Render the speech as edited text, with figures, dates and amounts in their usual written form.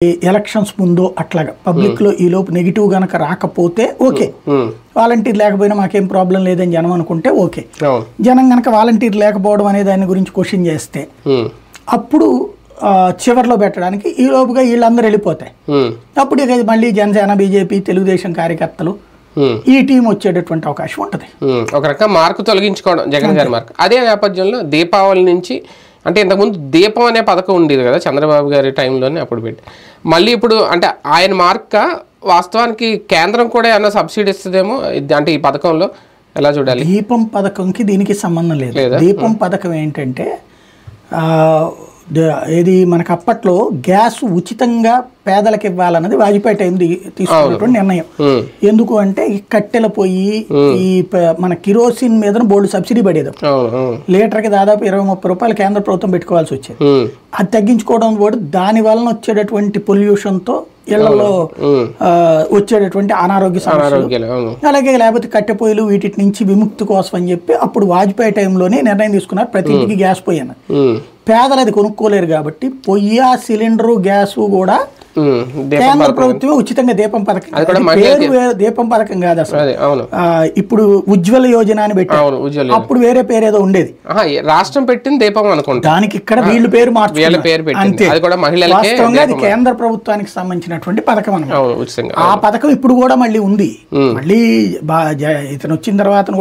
Elections ముందు అట్లాగా public లో ఈ లోపు నెగిటివ్ గనక రాకపోతే ఓకే, వాలంటీర్ లేకపోయినా మాకేం ప్రాబ్లం లేదని జనం అనుకుంటే ఓకే. జనం గనక వాలంటీర్ లేకపోవడం అనే దాని గురించి క్వశ్చన్ చేస్తే అప్పుడు చివర్లో పెట్టడానికి ఈ లోపుగా వీళ్ళందరూ వెళ్ళిపోతాయి. అప్పుడు ఇక మళ్ళీ జనసేన, బీజేపీ, తెలుగుదేశం కార్యకర్తలు ఈ టీం వచ్చేటటువంటి అవకాశం ఉంటుంది. ఒక రకంగా మార్కు తొలగించుకోవడం జగన్ గారి మార్కు. అదే నేపథ్యంలో దీపావళి నుంచి అంటే ఇంతకుముందు దీపం అనే పథకం ఉండేది కదా చంద్రబాబు గారి టైంలోనే, అప్పుడు పెట్టి మళ్ళీ ఇప్పుడు అంటే ఆయన మార్క వాస్తవానికి కేంద్రం కూడా ఏమన్నా సబ్సిడీ ఇస్తుందేమో అంటే ఈ పథకంలో ఎలా చూడాలి? దీపం పథకంకి దీనికి సంబంధం లేదు. దీపం పథకం ఏంటంటే ఏది మనకు అప్పట్లో గ్యాస్ ఉచితంగా పేదలకు ఇవ్వాలన్నది వాజ్పేయి టైం తీసుకున్నటువంటి నిర్ణయం. ఎందుకు అంటే ఈ కట్టెల పొయ్యి, ఈ మన కిరోసిన్ మీద బోల్డ్ సబ్సిడీ పడేది. లీటర్కి దాదాపు 20-30 రూపాయలు కేంద్ర ప్రభుత్వం పెట్టుకోవాల్సి వచ్చేది. అది తగ్గించుకోవడం కూడా దాని వలన వచ్చేటటువంటి పొల్యూషన్ తో ఇళ్లలో వచ్చేటటువంటి అనారోగ్య సమస్యలు, అలాగే లేకపోతే కట్టె పొయ్యిలు వీటి నుంచి విముక్తి కోసం అని చెప్పి అప్పుడు వాజ్పేయి టైంలోనే నిర్ణయం తీసుకున్నారు. ప్రతి ఇంటికి గ్యాస్ పొయ్యి అన్నది. పేదలు అది కొనుక్కోలేరు కాబట్టి పొయ్యి, సిలిండరు, గ్యాసు కూడా కేంద్ర ప్రభుత్వం ఉచితంగా దీపం పథకం, దీపం పథకం కాదు అసలు. ఇప్పుడు ఉజ్వల యోజన అని పెట్టారు, అప్పుడు వేరే పేరు ఏదో ఉండేది, రాష్ట్రం పెట్టింది దీపం అనుకుంటా. దానికి ఇక్కడ వీళ్ళు పేరు మార్చుకున్నారు అంతే. వాస్తవంగా అది కేంద్ర ప్రభుత్వానికి సంబంధించినటువంటి పథకం అన్నమాట. ఆ పథకం ఇప్పుడు కూడా మళ్ళీ ఉంది. మళ్ళీ ఇతను వచ్చిన తర్వాత